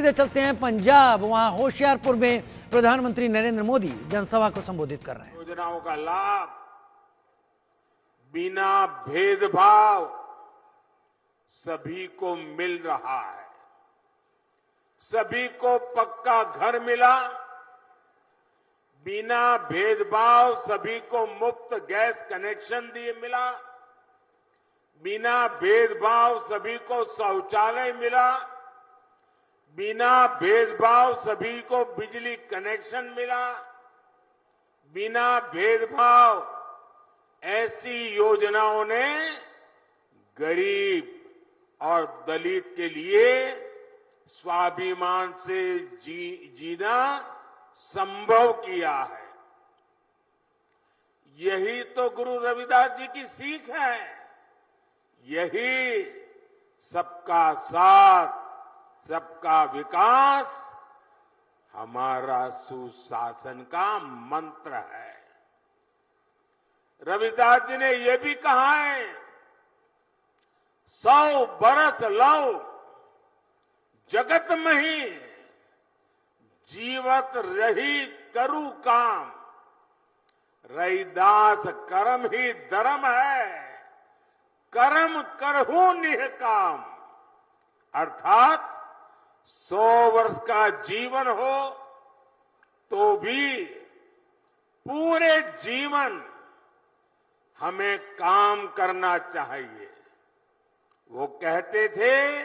सीधे चलते हैं पंजाब। वहां होशियारपुर में प्रधानमंत्री नरेंद्र मोदी जनसभा को संबोधित कर रहे हैं। योजनाओं का लाभ बिना भेदभाव सभी को मिल रहा है। सभी को पक्का घर मिला, बिना भेदभाव सभी को मुफ्त गैस कनेक्शन दिए मिला, बिना भेदभाव सभी को शौचालय मिला, बिना भेदभाव सभी को बिजली कनेक्शन मिला, बिना भेदभाव ऐसी योजनाओं ने गरीब और दलित के लिए स्वाभिमान से जीना संभव किया है। यही तो गुरु रविदास जी की सीख है। यही सबका साथ, सबका विकास हमारा सुशासन का मंत्र है। रविदास जी ने यह भी कहा है, 100 बरस लौ जगत मही, जीवत रही करु काम, रैदास कर्म ही धर्म है, कर्म करहु निह काम। अर्थात 100 वर्ष का जीवन हो तो भी पूरे जीवन हमें काम करना चाहिए। वो कहते थे,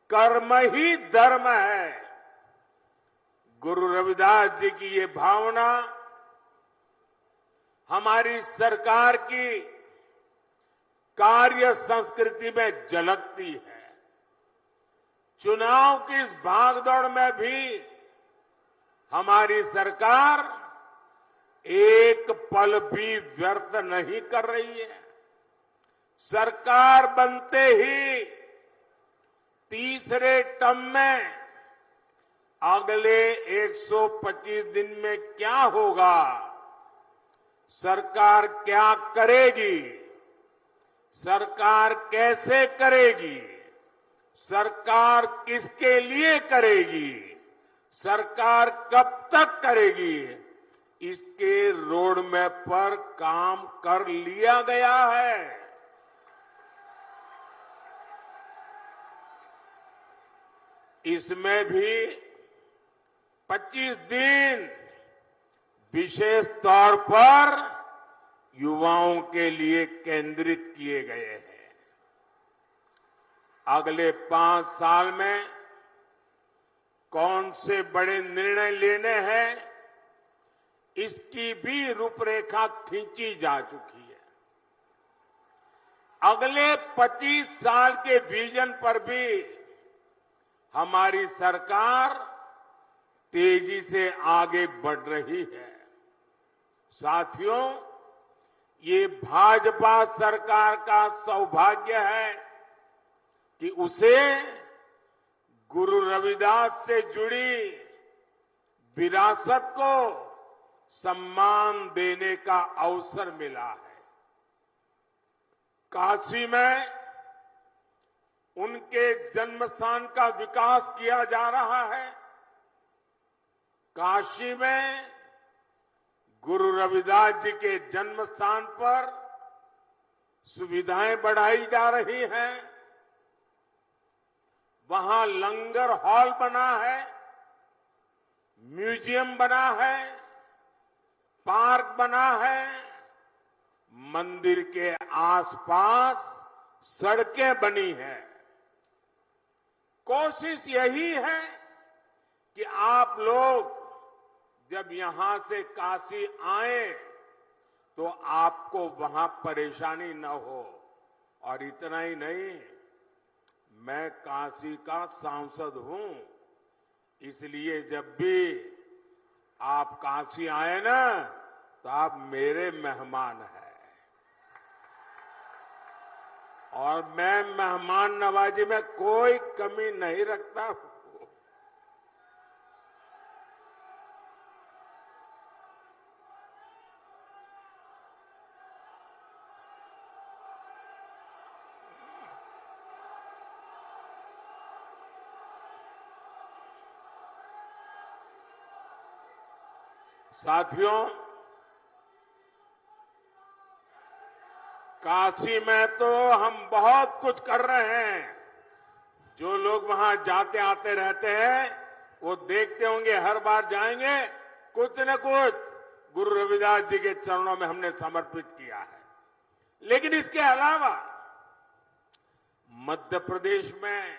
कर्म ही धर्म है। गुरु रविदास जी की ये भावना हमारी सरकार की कार्य संस्कृति में झलकती है। चुनाव की इस भागदौड़ में भी हमारी सरकार एक पल भी व्यर्थ नहीं कर रही है। सरकार बनते ही तीसरे टर्म में अगले 125 दिन में क्या होगा, सरकार क्या करेगी, सरकार कैसे करेगी, सरकार किसके लिए करेगी, सरकार कब तक करेगी, इसके रोड मैप पर काम कर लिया गया है। इसमें भी 25 दिन विशेष तौर पर युवाओं के लिए केंद्रित किए गए हैं। अगले 5 साल में कौन से बड़े निर्णय लेने हैं, इसकी भी रूपरेखा खींची जा चुकी है। अगले 25 साल के विजन पर भी हमारी सरकार तेजी से आगे बढ़ रही है। साथियों, ये भाजपा सरकार का सौभाग्य है कि उसे गुरु रविदास से जुड़ी विरासत को सम्मान देने का अवसर मिला है। काशी में उनके जन्म स्थान का विकास किया जा रहा है। काशी में गुरु रविदास जी के जन्म स्थान पर सुविधाएं बढ़ाई जा रही हैं। वहां लंगर हॉल बना है, म्यूजियम बना है, पार्क बना है, मंदिर के आसपास सड़कें बनी हैं। कोशिश यही है कि आप लोग जब यहां से काशी आए तो आपको वहां परेशानी न हो। और इतना ही नहीं, मैं काशी का सांसद हूं, इसलिए जब भी आप काशी आए ना तो आप मेरे मेहमान हैं। और मैं मेहमान नवाजी में कोई कमी नहीं रखता हूं। साथियों, काशी में तो हम बहुत कुछ कर रहे हैं। जो लोग वहां जाते आते रहते हैं वो देखते होंगे, हर बार जाएंगे कुछ न कुछ गुरु रविदास जी के चरणों में हमने समर्पित किया है। लेकिन इसके अलावा मध्य प्रदेश में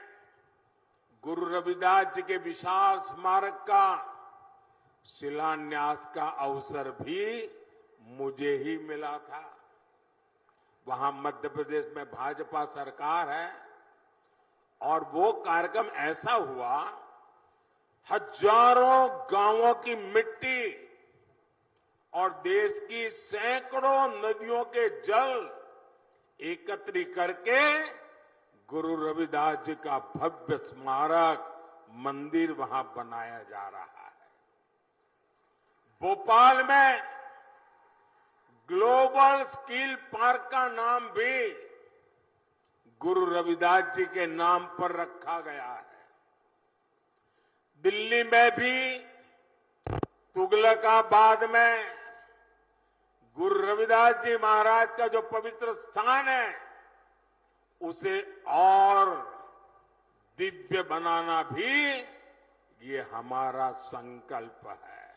गुरु रविदास जी के विशाल स्मारक का शिलान्यास का अवसर भी मुझे ही मिला था। वहां मध्य प्रदेश में भाजपा सरकार है और वो कार्यक्रम ऐसा हुआ, हजारों गांवों की मिट्टी और देश की सैकड़ों नदियों के जल एकत्रित करके गुरु रविदास जी का भव्य स्मारक मंदिर वहां बनाया जा रहा है। भोपाल में ग्लोबल स्किल पार्क का नाम भी गुरु रविदास जी के नाम पर रखा गया है। दिल्ली में भी तुगलकाबाद में गुरु रविदास जी महाराज का जो पवित्र स्थान है उसे और दिव्य बनाना भी ये हमारा संकल्प है।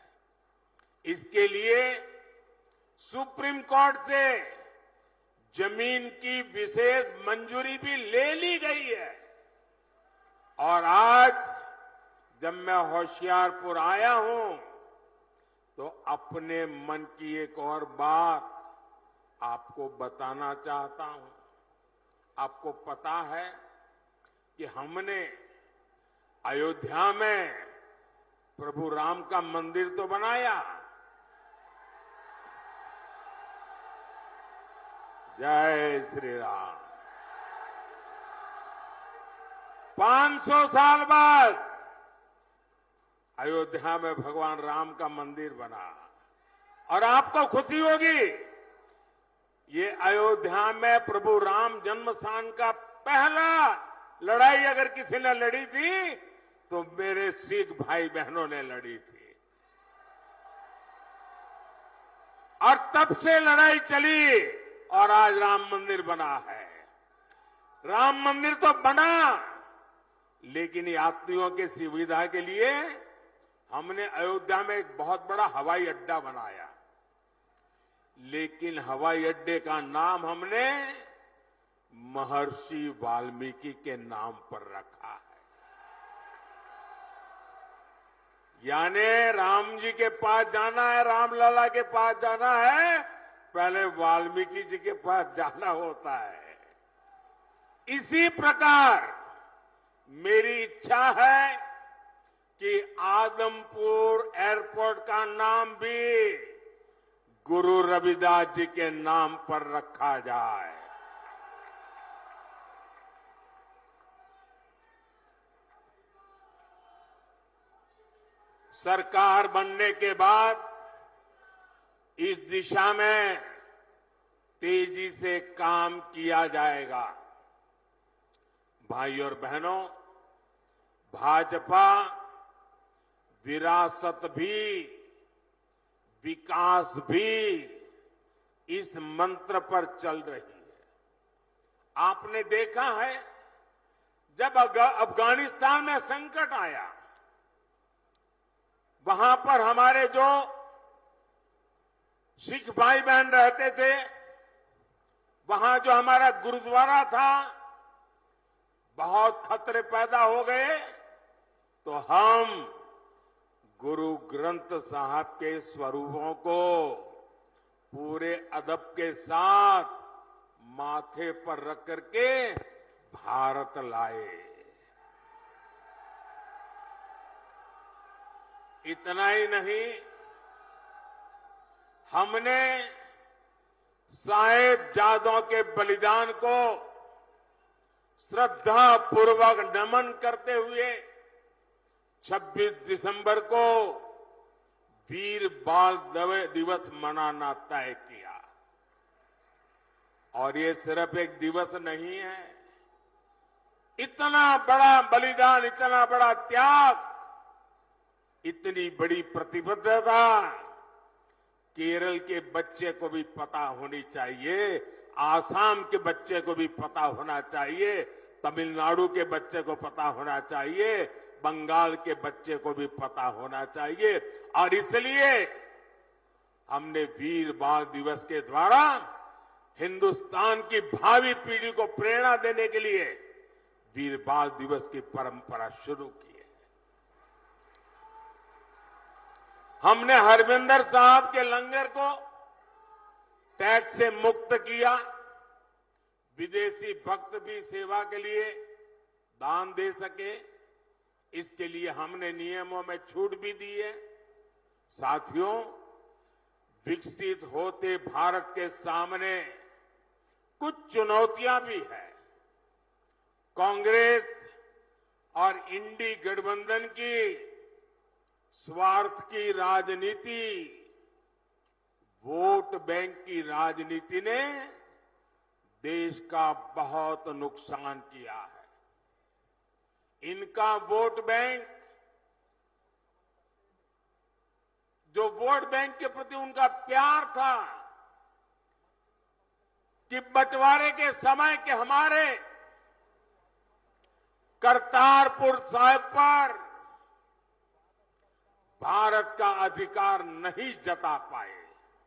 इसके लिए सुप्रीम कोर्ट से जमीन की विशेष मंजूरी भी ले ली गई है। और आज जब मैं होशियारपुर आया हूं तो अपने मन की एक और बात आपको बताना चाहता हूं। आपको पता है कि हमने अयोध्या में प्रभु राम का मंदिर तो बनाया, जय श्री राम। 500 साल बाद अयोध्या में भगवान राम का मंदिर बना और आपको खुशी होगी, ये अयोध्या में प्रभु राम जन्म स्थान का पहला लड़ाई अगर किसी ने लड़ी थी तो मेरे सिख भाई बहनों ने लड़ी थी। और तब से लड़ाई चली और आज राम मंदिर बना है। राम मंदिर तो बना, लेकिन यात्रियों की सुविधा के लिए हमने अयोध्या में एक बहुत बड़ा हवाई अड्डा बनाया। लेकिन हवाई अड्डे का नाम हमने महर्षि वाल्मीकि के नाम पर रखा है। यानी राम जी के पास जाना है, रामलला के पास जाना है, पहले वाल्मीकि जी के पास जाना होता है। इसी प्रकार मेरी इच्छा है कि आदमपुर एयरपोर्ट का नाम भी गुरु रविदास जी के नाम पर रखा जाए। सरकार बनने के बाद इस दिशा में तेजी से काम किया जाएगा। भाई और बहनों, भाजपा विरासत भी विकास भी इस मंत्र पर चल रही है। आपने देखा है जब अफगानिस्तान में संकट आया, वहां पर हमारे जो सिख भाई बहन रहते थे, वहां जो हमारा गुरुद्वारा था, बहुत खतरे पैदा हो गए, तो हम गुरु ग्रंथ साहब के स्वरूपों को पूरे अदब के साथ माथे पर रख करके भारत लाए। इतना ही नहीं, हमने साहिबजादों के बलिदान को श्रद्धा पूर्वक नमन करते हुए 26 दिसंबर को वीर बाल दिवस मनाना तय किया। और ये सिर्फ एक दिवस नहीं है, इतना बड़ा बलिदान, इतना बड़ा त्याग, इतनी बड़ी प्रतिबद्धता केरल के बच्चे को भी पता होनी चाहिए, आसाम के बच्चे को भी पता होना चाहिए, तमिलनाडु के बच्चे को पता होना चाहिए, बंगाल के बच्चे को भी पता होना चाहिए। और इसलिए हमने वीर बाल दिवस के द्वारा हिंदुस्तान की भावी पीढ़ी को प्रेरणा देने के लिए वीर बाल दिवस की परंपरा शुरू की है। हमने हरमिंदर साहब के लंगर को टैक्स से मुक्त किया। विदेशी भक्त भी सेवा के लिए दान दे सके, इसके लिए हमने नियमों में छूट भी दी है। साथियों, विकसित होते भारत के सामने कुछ चुनौतियां भी हैं। कांग्रेस और इंडी गठबंधन की स्वार्थ की राजनीति, वोट बैंक की राजनीति ने देश का बहुत नुकसान किया है। इनका वोट बैंक, जो वोट बैंक के प्रति उनका प्यार था कि बंटवारे के समय के हमारे करतारपुर साहिब पर भारत का अधिकार नहीं जता पाए,